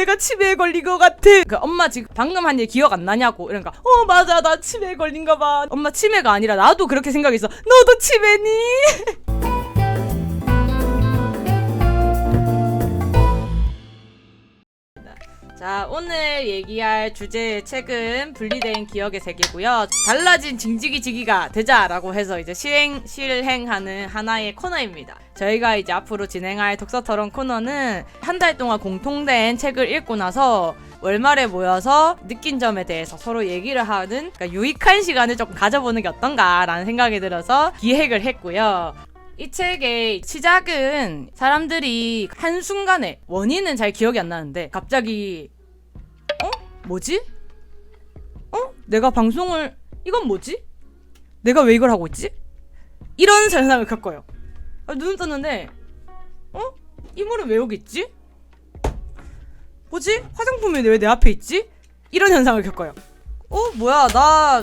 내가 치매에 걸린 것 같아. 그 엄마 지금 방금 한 일 기억 안 나냐고. 이러니까 맞아 나 치매에 걸린가 봐. 엄마 치매가 아니라 나도 그렇게 생각했어. 너도 치매니? 자, 오늘 얘기할 주제의 책은 분리된 기억의 세계고요. 달라진 징지기지기가 되자라고 해서 이제 실행하는 하나의 코너입니다. 저희가 이제 앞으로 진행할 독서토론 코너는 한 달 동안 공통된 책을 읽고 나서 월말에 모여서 느낀 점에 대해서 서로 얘기를 하는, 그러니까 유익한 시간을 조금 가져보는 게 어떤가라는 생각이 들어서 기획을 했고요. 이 책의 시작은 사람들이 한순간에, 원인은 잘 기억이 안 나는데 갑자기 뭐지? 내가 방송을, 이건 뭐지? 내가 왜 이걸 하고 있지? 이런 현상을 겪어요. 눈을 떴는데 이 물은 왜 여기 있지? 뭐지? 화장품이 왜 내 앞에 있지? 이런 현상을 겪어요. 뭐야,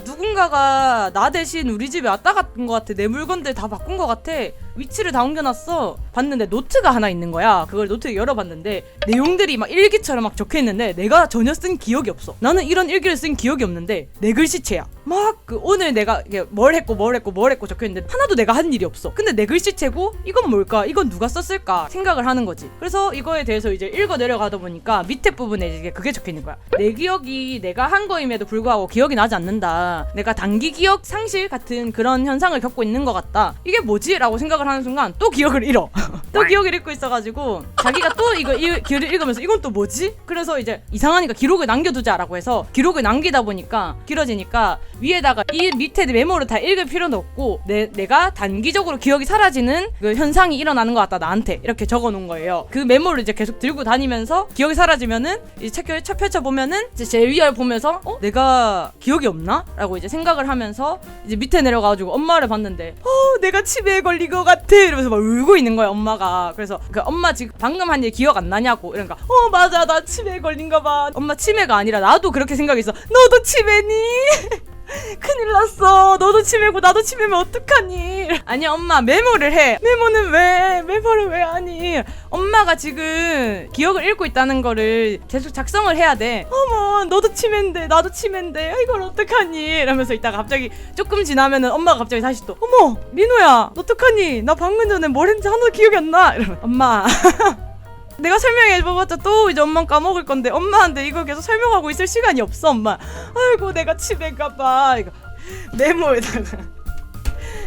누군가가 나 대신 우리 집에 왔다 갔던 것 같아. 내 물건들 다 바꾼 것 같아. 위치를 다 옮겨놨어. 봤는데 노트가 하나 있는 거야. 그걸 노트 열어봤는데 내용들이 막 일기처럼 막 적혀있는데 내가 전혀 쓴 기억이 없어. 나는 이런 일기를 쓴 기억이 없는데 내 글씨체야. 막 오늘 내가 뭘 했고 적혀있는데 하나도 내가 한 일이 없어. 근데 내 글씨체고 이건 뭘까? 이건 누가 썼을까? 생각을 하는 거지. 그래서 이거에 대해서 이제 읽어 내려가다 보니까 밑에 부분에 이제 그게 적혀있는 거야. 내 기억이 내가 한 거임에도 불구하고 기억이 나지 않는다. 내가 단기 기억 상실 같은 그런 현상을 겪고 있는 것 같다. 이게 뭐지? 라고 생각을 하는 순간 또 기억을 잃어. 또 기억을 잃고 있어가지고 자기가 또 이거 기억을 읽으면서 이건 또 뭐지? 그래서 이제 이상하니까 기록을 남겨두자라고 해서 기록을 남기다 보니까 길어지니까 위에다가 이 밑에 메모를 다 읽을 필요는 없고 내가 단기적으로 기억이 사라지는 그 현상이 일어나는 것 같다 나한테 이렇게 적어놓은 거예요. 그 메모를 이제 계속 들고 다니면서 기억이 사라지면은 이 책을 펼쳐보면은 이제 제 위를 보면서 내가 기억이 없나? 라고 이제 생각을 하면서 이제 밑에 내려가가지고 엄마를 봤는데 내가 치매에 걸린 것 같아 이러면서 막 울고 있는 거야 엄마가. 그래서 그 엄마 지금 방금 한 일 기억 안 나냐고. 이러니까 맞아 나 치매에 걸린가 봐. 엄마 치매가 아니라 나도 그렇게 생각했어. 너도 치매니? 큰일 났어. 너도 치매고 나도 치매면 어떡하니? 아니 엄마 메모를 해. 메모를 왜 하니? 엄마가 지금 기억을 잃고 있다는 거를 계속 작성을 해야 돼. 어머 너도 치매인데 나도 치매인데 이걸 어떡하니? 이러면서 있다가 갑자기 조금 지나면은 엄마가 갑자기 다시 또 어머 민호야 너 어떡하니? 나 방금 전에 뭘 했는지 하나도 기억이 안 나. 이러면 엄마 내가 설명해줘봤자 또 이제 엄마 까먹을 건데 엄마한테 이거 계속 설명하고 있을 시간이 없어 엄마. 아이고 내가 치매인가봐. 이거 메모에다가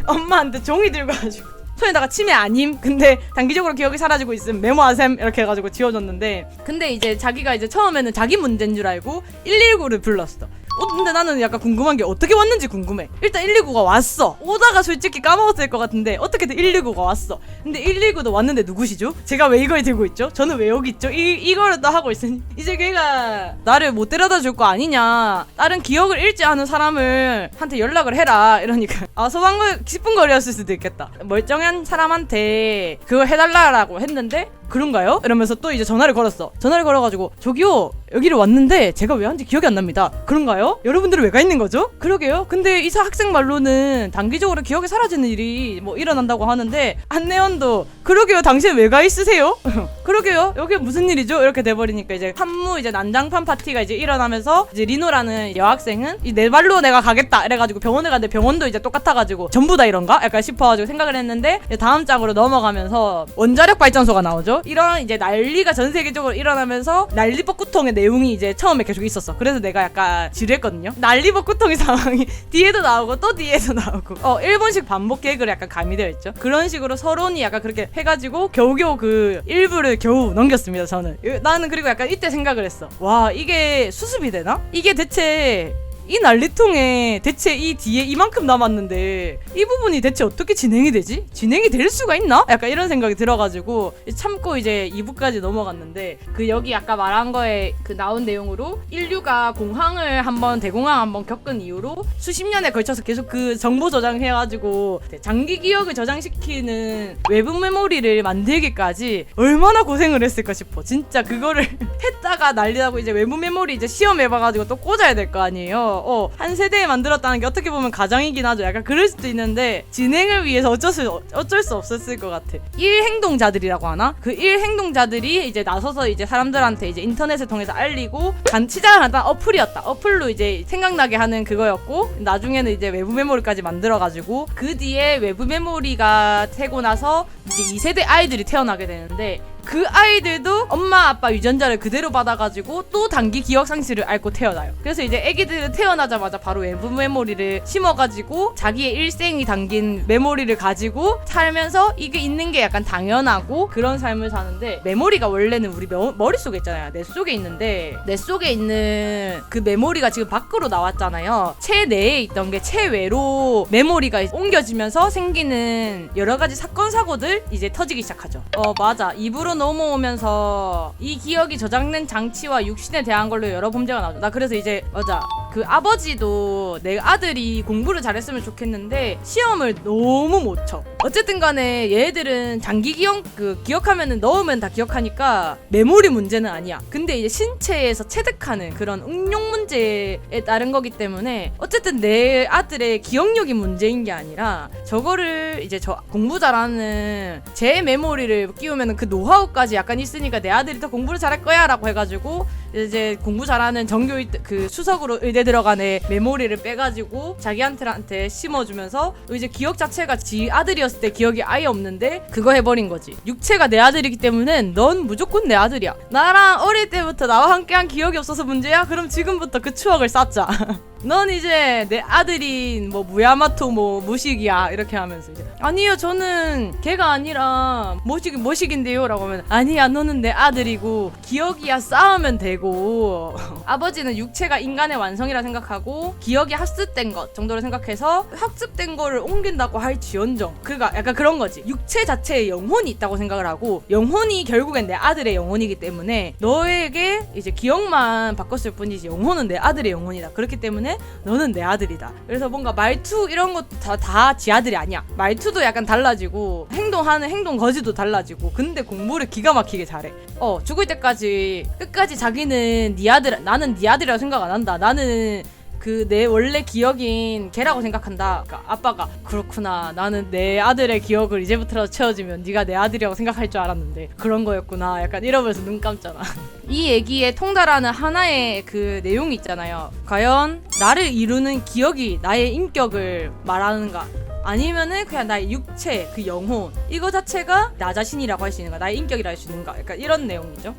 엄마한테 종이 들고 가지고 손에다가 치매 아님? 근데 단기적으로 기억이 사라지고 있음 메모하셈 이렇게 해가지고 지워줬는데, 근데 이제 자기가 이제 처음에는 자기 문제인 줄 알고 119를 불렀어. 근데 나는 약간 궁금한 게 어떻게 왔는지 궁금해. 일단 119가 왔어. 오다가 솔직히 까먹었을 것 같은데 어떻게든 119가 왔어. 근데 119도 왔는데 누구시죠? 제가 왜 이걸 들고 있죠? 저는 왜 여기 있죠? 이거를 또 하고 있으니 이제 걔가 나를 못 데려다 줄 거 아니냐, 다른 기억을 잃지 않은 사람을 한테 연락을 해라 이러니까 소방시pun거리였을 수도 있겠다. 멀쩡한 사람한테 그걸 해달라고 했는데 그런가요? 이러면서 또 이제 전화를 걸었어. 전화를 걸어가지고 저기요 여기를 왔는데 제가 왜 왔는지 기억이 안 납니다. 그런가요? 여러분들은 왜 가 있는 거죠? 그러게요. 근데 이 학생 말로는 단기적으로 기억이 사라지는 일이 뭐 일어난다고 하는데 안내원도 그러게요 당신 왜 가 있으세요? 그러게요 여기 무슨 일이죠? 이렇게 돼버리니까 이제 산무 이제 난장판 파티가 이제 일어나면서 이제 리노라는 여학생은 내 말로 내가 가겠다 이래가지고 병원에 갔는데 병원도 이제 똑같아가지고 전부 다 이런가? 약간 싶어가지고 생각을 했는데 다음 장으로 넘어가면서 원자력 발전소가 나오죠. 이런 이제 난리가 전 세계적으로 일어나면서 난리법구통의 내용이 이제 처음에 계속 있었어. 그래서 내가 약간 지루했거든요. 난리법구통의 상황이 뒤에도 나오고 또 뒤에도 나오고 일본식 반복 개그를 약간 가미되어 있죠. 그런 식으로 서론이 약간 그렇게 해가지고 겨우겨우 그 일부를 겨우 넘겼습니다. 나는 그리고 약간 이때 생각을 했어. 와 이게 수습이 되나? 이게 대체 이 난리통에 대체 이 뒤에 이만큼 남았는데 이 부분이 대체 어떻게 진행이 되지? 진행이 될 수가 있나? 약간 이런 생각이 들어가지고 참고 이제 2부까지 넘어갔는데 그 여기 아까 말한 거에 그 나온 내용으로 인류가 대공황 한번 겪은 이후로 수십 년에 걸쳐서 계속 그 정보 저장해가지고 장기 기억을 저장시키는 외부 메모리를 만들기까지 얼마나 고생을 했을까 싶어. 진짜 그거를 했다가 난리나고 이제 외부 메모리 이제 시험해봐가지고 또 꽂아야 될 거 아니에요. 한 세대에 만들었다는 게 어떻게 보면 가장이긴 하죠. 약간 그럴 수도 있는데 진행을 위해서 어쩔 수 없었을 것 같아. 일행동자들이라고 하나? 그 일행동자들이 이제 나서서 이제 사람들한테 이제 인터넷을 통해서 알리고 시작은 간단 어플이었다. 어플로 이제 생각나게 하는 그거였고 나중에는 이제 외부 메모리까지 만들어가지고 그 뒤에 외부 메모리가 되고 나서 이제 2세대 아이들이 태어나게 되는데 그 아이들도 엄마 아빠 유전자를 그대로 받아가지고 또 단기 기억 상실을 앓고 태어나요. 그래서 이제 애기들은 태어나자마자 바로 외부 메모리를 심어가지고 자기의 일생이 담긴 메모리를 가지고 살면서 이게 있는 게 약간 당연하고 그런 삶을 사는데 메모리가 원래는 우리 머릿속에 있잖아요. 내 속에 있는데 내 속에 있는 그 메모리가 지금 밖으로 나왔잖아요. 체내에 있던 게 체외로 메모리가 옮겨지면서 생기는 여러 가지 사건 사고들 이제 터지기 시작하죠. 맞아. 입으로 넘어오면서 이 기억이 저장된 장치와 육신에 대한 걸로 여러 범죄가 나오죠. 나 그래서 이제 맞아. 그 아버지도 내 아들이 공부를 잘했으면 좋겠는데 시험을 너무 못 쳐. 어쨌든 간에 얘들은 장기 기억하면은 넣으면 다 기억하니까 메모리 문제는 아니야. 근데 이제 신체에서 체득하는 그런 응용 문제에 따른 거기 때문에 어쨌든 내 아들의 기억력이 문제인 게 아니라 저거를 이제 저 공부 잘하는 제 메모리를 끼우면은 그 노하우까지 약간 있으니까 내 아들이 더 공부를 잘할 거야 라고 해가지고 이제 공부 잘하는 전교 그 수석으로 의대 들어간 애 메모리를 빼가지고 자기한테 심어주면서 이제 기억 자체가 지 아들이었을 때 기억이 아예 없는데 그거 해버린 거지. 육체가 내 아들이기 때문에 넌 무조건 내 아들이야. 나랑 어릴 때부터 나와 함께한 기억이 없어서 문제야? 그럼 지금부터 그 추억을 쌓자. 넌 이제 내 아들인 뭐 무야마토 뭐 무식이야 이렇게 하면서 이제 아니요 저는 걔가 아니라 모식인데요 라고 하면 아니야 너는 내 아들이고 기억이야 쌓으면 되고 아버지는 육체가 인간의 완성이라 생각하고 기억이 학습된 것 정도로 생각해서 학습된 거를 옮긴다고 할지언정 그러니까 약간 그런 거지. 육체 자체에 영혼이 있다고 생각을 하고 영혼이 결국엔 내 아들의 영혼이기 때문에 너에게 이제 기억만 바꿨을 뿐이지 영혼은 내 아들의 영혼이다. 그렇기 때문에 너는 내 아들이다. 그래서 뭔가 말투 이런 것도 다 지 아들이 아니야. 말투도 약간 달라지고 행동하는 행동 거지도 달라지고 근데 공부를 기가 막히게 잘해. 죽을 때까지 끝까지 자기는 네 아들 나는 네 아들이라고 생각 안 한다. 나는 그 내 원래 기억인 걔라고 생각한다. 그러니까 아빠가 그렇구나. 나는 내 아들의 기억을 이제부터라도 채워주면 네가 내 아들이라고 생각할 줄 알았는데 그런 거였구나. 약간 이러면서 눈 감잖아. 이 얘기에 통달하는 하나의 그 내용이 있잖아요. 과연 나를 이루는 기억이 나의 인격을 말하는가? 아니면은 그냥 나의 육체, 그 영혼 이거 자체가 나 자신이라고 할 수 있는가? 나의 인격이라 할 수 있는가? 약간 이런 내용이죠.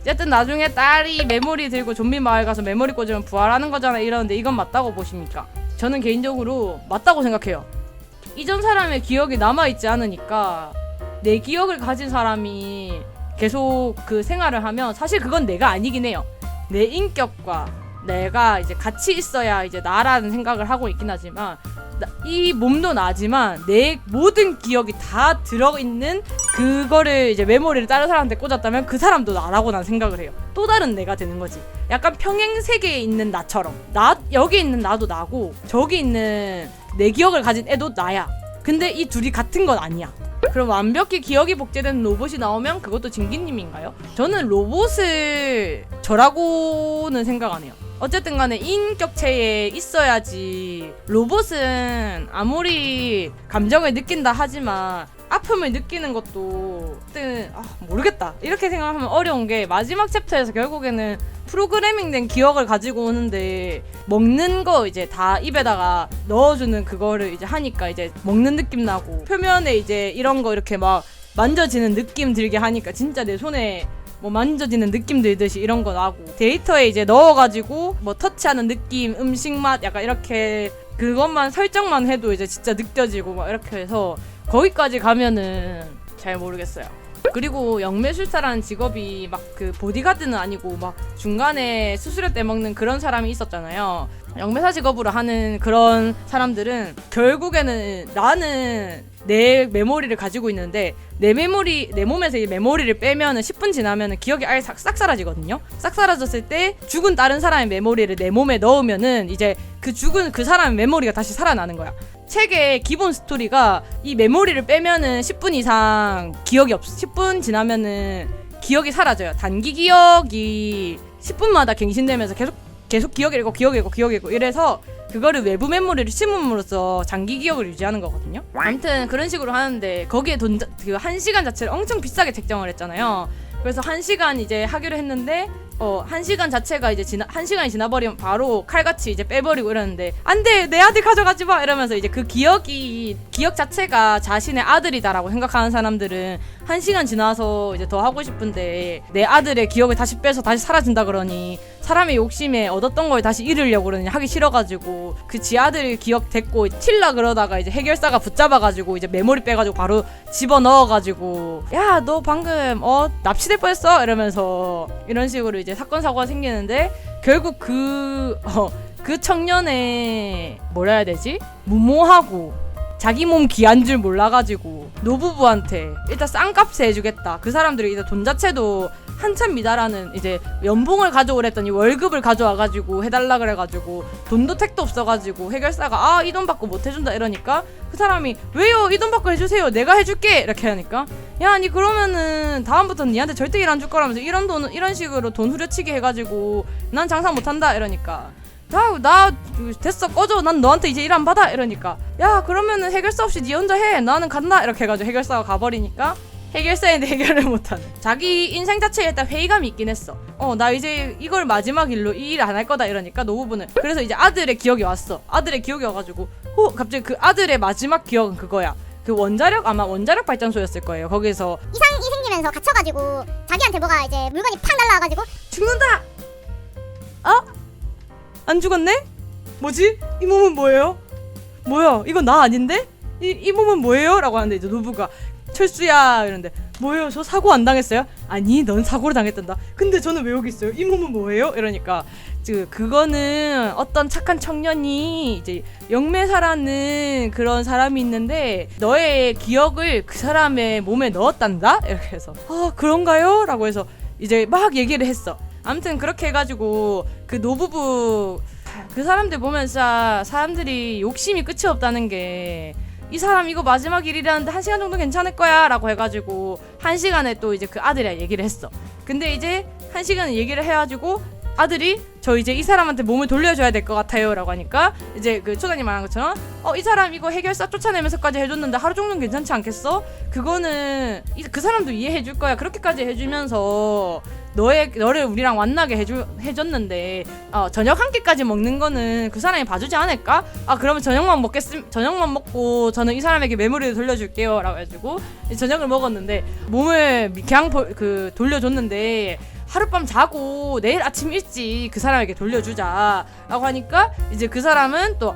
어쨌든 나중에 딸이 메모리 들고 좀비 마을 가서 메모리 꽂으면 부활하는 거잖아 이러는데 이건 맞다고 보십니까? 저는 개인적으로 맞다고 생각해요. 이전 사람의 기억이 남아있지 않으니까 내 기억을 가진 사람이 계속 그 생활을 하면 사실 그건 내가 아니긴 해요. 내 인격과 내가 이제 같이 있어야 이제 나라는 생각을 하고 있긴 하지만 이 몸도 나지만 내 모든 기억이 다 들어있는 그거를 이제 메모리를 다른 사람한테 꽂았다면 그 사람도 나라고 난 생각을 해요. 또 다른 내가 되는 거지. 약간 평행 세계에 있는 나처럼 여기 있는 나도 나고 저기 있는 내 기억을 가진 애도 나야. 근데 이 둘이 같은 건 아니야. 그럼 완벽히 기억이 복제된 로봇이 나오면 그것도 진기님인가요? 저는 로봇을 저라고는 생각 안 해요. 어쨌든 간에 인격체에 있어야지. 로봇은 아무리 감정을 느낀다 하지만 아픔을 느끼는 것도 모르겠다 이렇게 생각하면 어려운 게 마지막 챕터에서 결국에는 프로그래밍된 기억을 가지고 오는데 먹는 거 이제 다 입에다가 넣어주는 그거를 이제 하니까 이제 먹는 느낌 나고 표면에 이제 이런 거 이렇게 막 만져지는 느낌 들게 하니까 진짜 내 손에 뭐 만져지는 느낌 들듯이 이런 거 나고 데이터에 이제 넣어가지고 뭐 터치하는 느낌, 음식 맛 약간 이렇게 그것만 설정만 해도 이제 진짜 느껴지고 막 이렇게 해서 거기까지 가면은 잘 모르겠어요. 그리고 영매술사라는 직업이 막 그 보디가드는 아니고 막 중간에 수수료 떼먹는 그런 사람이 있었잖아요. 영매사 직업으로 하는 그런 사람들은 결국에는 나는 내 메모리를 가지고 있는데 내 몸에서 이 메모리를 빼면은 10분 지나면은 기억이 아예 싹 사라지거든요. 싹 사라졌을 때 죽은 다른 사람의 메모리를 내 몸에 넣으면은 이제 그 죽은 그 사람의 메모리가 다시 살아나는 거야. 책의 기본 스토리가 이 메모리를 빼면은 10분 이상 기억이 없어. 10분 지나면은 기억이 사라져요. 단기 기억이 10분마다 갱신되면서 계속 기억이고 이래서 그거를 외부 메모리를 심음으로써 장기 기억을 유지하는 거거든요. 아무튼 그런 식으로 하는데 거기에 그 1시간 자체를 엄청 비싸게 책정을 했잖아요. 그래서 1시간 이제 하기로 했는데 1시간 자체가 이제 1시간이 지나버리면 바로 칼같이 이제 빼버리고 이러는데 안 돼! 내 아들 가져가지 마! 이러면서 이제 그 기억 자체가 자신의 아들이다라고 생각하는 사람들은 1시간 지나서 이제 더 하고 싶은데 내 아들의 기억을 다시 빼서 다시 사라진다 그러니 사람의 욕심에 얻었던 걸 다시 잃으려고 그러니 하기 싫어가지고 그 지 아들 기억 됐고 칠라 그러다가 이제 해결사가 붙잡아가지고 이제 메모리 빼가지고 바로 집어넣어가지고 야 너 방금 납치될 뻔했어 이러면서 이런 식으로 이제 사건 사고가 생기는데 결국 그 청년의 뭐라 해야 되지? 무모하고 자기 몸 귀한 줄 몰라가지고 노부부한테 일단 싼값에 해주겠다. 그 사람들이 이제 돈 자체도 한참 미달하는 이제 연봉을 가져오랬더니 월급을 가져와가지고 해달라 그래가지고 돈도 택도 없어가지고 해결사가 이 돈 받고 못 해준다 이러니까 그 사람이 왜요? 이 돈 받고 해주세요. 내가 해줄게 이렇게 하니까 야 아니 그러면은 다음부터는 니한테 절대 일 안 줄 거라면서 이런 식으로 돈 후려치기 해가지고 난 장사 못한다 이러니까 나 됐어 꺼져 난 너한테 이제 일 안 받아 이러니까 야 그러면은 해결사 없이 니 혼자 해 나는 간다 이렇게 해가지고 해결사가 가버리니까 해결사인데 해결을 못하는 자기 인생 자체에 일단 회의감이 있긴 했어. 나 이제 이걸 마지막 일로 이 일 안 할 거다 이러니까 노부부는 그래서 이제 아들의 기억이 왔어. 아들의 기억이 와가지고 갑자기 그 아들의 마지막 기억은 그거야. 그 아마 원자력 발전소였을 거예요. 거기서 이상이 생기면서 갇혀가지고 자기한테 뭐가 이제 물건이 팍 날라와가지고 죽는다. 안 죽었네? 뭐지? 이 몸은 뭐예요? 뭐야? 이건 나 아닌데? 이 몸은 뭐예요? 라고 하는데 이제 노부가 철수야 이러는데 뭐예요? 저 사고 안 당했어요? 아니 넌 사고를 당했단다. 근데 저는 왜 여기 있어요? 이 몸은 뭐예요? 이러니까 그거는 어떤 착한 청년이 이제 영매사라는 그런 사람이 있는데 너의 기억을 그 사람의 몸에 넣었단다? 이렇게 해서 그런가요? 라고 해서 이제 막 얘기를 했어. 아무튼 그렇게 해가지고 그 노부부 그 사람들 보면 진짜 사람들이 욕심이 끝이 없다는 게 이 사람 이거 마지막 일이라는데 1시간 정도 괜찮을 거야 라고 해가지고 1시간에 또 이제 그 아들이랑 얘기를 했어. 근데 이제 1시간을 얘기를 해가지고 아들이 저 이제 이 사람한테 몸을 돌려줘야 될 것 같아요 라고 하니까 이제 그 초장님 말한 것처럼 이 사람 이거 해결사 쫓아내면서까지 해줬는데 하루 정도는 괜찮지 않겠어? 그거는 그 사람도 이해해줄 거야. 그렇게까지 해주면서 너를 우리랑 만나게 해줬는데 저녁 한 끼까지 먹는 거는 그 사람이 봐주지 않을까? 그러면 저녁만 먹고 저는 이 사람에게 메모리를 돌려줄게요 라고 해가지고 저녁을 먹었는데 몸을 그냥 돌려줬는데 하룻밤 자고 내일 아침 일찍 그 사람에게 돌려주자 라고 하니까 이제 그 사람은 또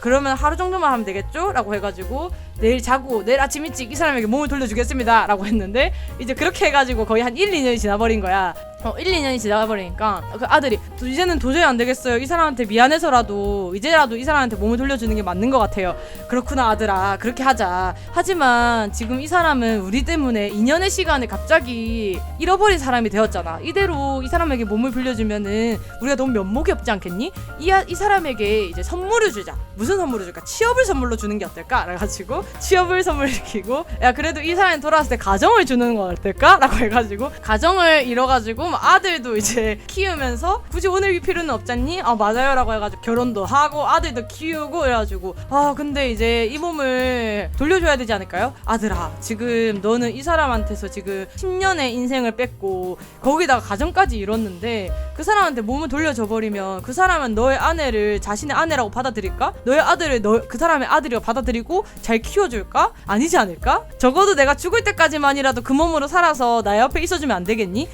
그러면 하루 정도만 하면 되겠죠? 라고 해가지고 내일 자고 내일 아침 일찍 이 사람에게 몸을 돌려주겠습니다 라고 했는데 이제 그렇게 해가지고 거의 한 1-2년이 지나버린 거야. 1-2년이 지나버리니까 그 아들이 이제는 도저히 안 되겠어요. 이 사람한테 미안해서라도 이제라도 이 사람한테 몸을 돌려주는 게 맞는 것 같아요. 그렇구나 아들아 그렇게 하자. 하지만 지금 이 사람은 우리 때문에 2년의 시간을 갑자기 잃어버린 사람이 되었잖아. 이대로 이 사람에게 몸을 빌려주면은 우리가 너무 면목이 없지 않겠니? 이 사람에게 이제 선물을 주자. 무슨 선물을 줄까? 취업을 선물로 주는 게 어떨까? 그래가지고 취업을 선물시키고 야 그래도 이 사람이 돌아왔을 때 가정을 주는 건 어떨까? 라고 해가지고 가정을 잃어가지고 아들도 이제 키우면서 굳이 오늘 이 필요는 없잖니? 맞아요 라고 해가지고 결혼도 하고 아들도 키우고 이래가지고 근데 이제 이 몸을 돌려줘야 되지 않을까요? 아들아 지금 너는 이 사람한테서 지금 10년의 인생을 뺐고 거기다가 가정까지 이뤘는데 그 사람한테 몸을 돌려줘버리면 그 사람은 너의 아내를 자신의 아내라고 받아들일까? 너의 아들을 그 사람의 아들이라고 받아들이고 잘 키워줄까? 아니지 않을까? 적어도 내가 죽을 때까지만이라도 그 몸으로 살아서 나 옆에 있어주면 안 되겠니?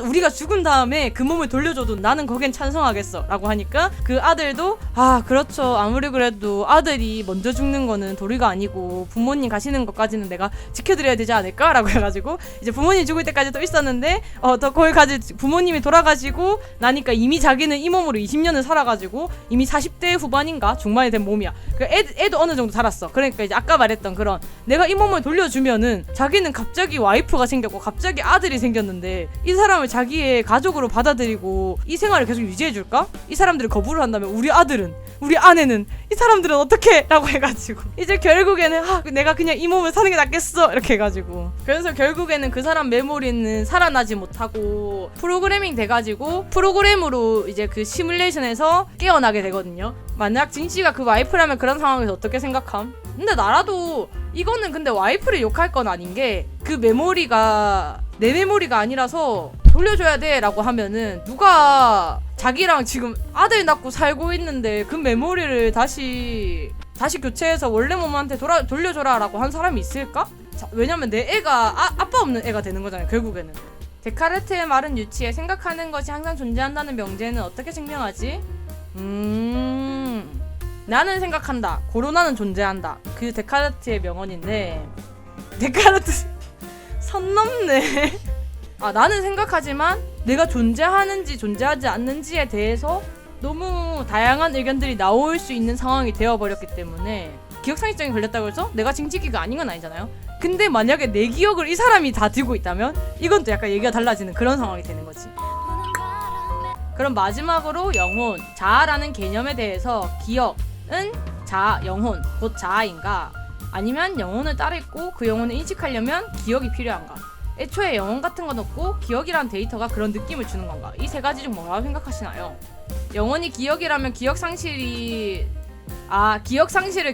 우리가 죽은 다음에 그 몸을 돌려줘도 나는 거긴 찬성하겠어 라고 하니까 그 아들도 그렇죠 아무리 그래도 아들이 먼저 죽는 거는 도리가 아니고 부모님 가시는 것까지는 내가 지켜드려야 되지 않을까? 라고 해가지고 이제 부모님 죽을 때까지 또 있었는데 더 거기까지 부모님이 돌아가시고 나니까 이미 자기는 이 몸으로 20년을 살아가지고 이미 40대 후반인가 중반이 된 몸이야. 애도 어느 정도 살았어. 그러니까 이제 아까 말했던 그런 내가 이 몸을 돌려주면은 자기는 갑자기 와이프가 생겼고 갑자기 아들이 생겼는데 이 사람을 자기의 가족으로 받아들이고 이 생활을 계속 유지해줄까? 이 사람들이 거부를 한다면 우리 아들은 우리 아내는 이 사람들은 어떻게? 라고 해가지고 이제 결국에는 내가 그냥 이 몸을 사는 게 낫겠어 이렇게 해가지고 그래서 결국에는 그 사람 메모리는 살아나지 못하고 프로그래밍 돼가지고 프로그램으로 이제 그 시뮬레이션에서 깨어나게 되거든요. 만약 진씨가 그 와이프라면 그런 상황에서 어떻게 생각함? 근데 나라도 이거는 근데 와이프를 욕할 건 아닌 게 그 메모리가 내 메모리가 아니라서 돌려줘야 돼 라고 하면은 누가 자기랑 지금 아들 낳고 살고 있는데 그 메모리를 다시 교체해서 원래 몸한테 돌려줘라 라고 한 사람이 있을까? 왜냐면 내 애가 아빠 없는 애가 되는 거잖아요 결국에는. 데카르트의 말은 유치해. 생각하는 것이 항상 존재한다는 명제는 어떻게 증명하지? 나는 생각한다. 고로나는 존재한다. 그 데카르트의 명언인데 데카르트 선 넘네. 나는 생각하지만 내가 존재하는지 존재하지 않는지에 대해서 너무 다양한 의견들이 나올 수 있는 상황이 되어버렸기 때문에 기억상실증이 걸렸다고 해서 내가 징징기가 아닌 건 아니잖아요. 근데 만약에 내 기억을 이 사람이 다 들고 있다면 이건 또 약간 얘기가 달라지는 그런 상황이 되는 거지. 그럼 마지막으로 영혼, 자아라는 개념에 대해서 기억은 자아, 영혼, 곧 자아인가? 아니면 영혼을 따로 있고 그 영혼을 인식하려면 기억이 필요한가? 애초에 영혼 같은 건 없고 기억이란 데이터가 그런 느낌을 주는 건가? 이 세 가지 중 뭐라고 생각하시나요? 영혼이 기억이라면 기억 상실을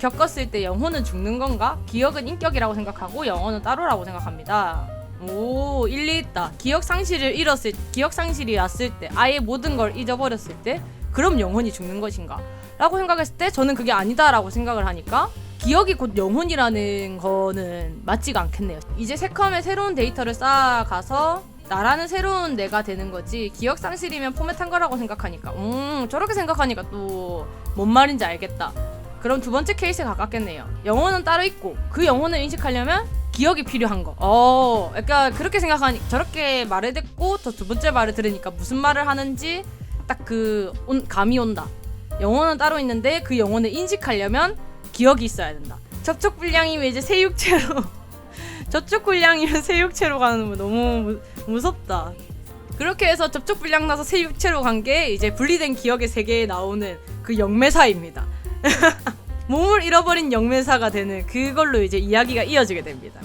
겪었을 때 영혼은 죽는 건가? 기억은 인격이라고 생각하고 영혼은 따로라고 생각합니다. 오, 일리 있다. 기억 상실이 왔을 때, 아예 모든 걸 잊어버렸을 때, 그럼 영혼이 죽는 것인가? 라고 생각했을 때 저는 그게 아니다라고 생각을 하니까 기억이 곧 영혼이라는 거는 맞지가 않겠네요. 이제 세컴에 새로운 데이터를 쌓아가서 나라는 새로운 내가 되는 거지 기억 상실이면 포맷한 거라고 생각하니까 저렇게 생각하니까 또 뭔 말인지 알겠다. 그럼 두 번째 케이스에 가깝겠네요. 영혼은 따로 있고 그 영혼을 인식하려면 기억이 필요한 거. 약간 그렇게 생각하니 저렇게 말을 듣고 더 두 번째 말을 들으니까 무슨 말을 하는지 딱 감이 온다. 영혼은 따로 있는데 그 영혼을 인식하려면 기억이 있어야 된다. 접촉 불량이면 이제 새 육체로 접촉 불량이면 새 육체로 가는 거 너무 무섭다. 그렇게 해서 접촉 불량 나서 새 육체로 간 게 이제 분리된 기억의 세계에 나오는 그 영매사입니다. 몸을 잃어버린 영매사가 되는 그걸로 이제 이야기가 이어지게 됩니다.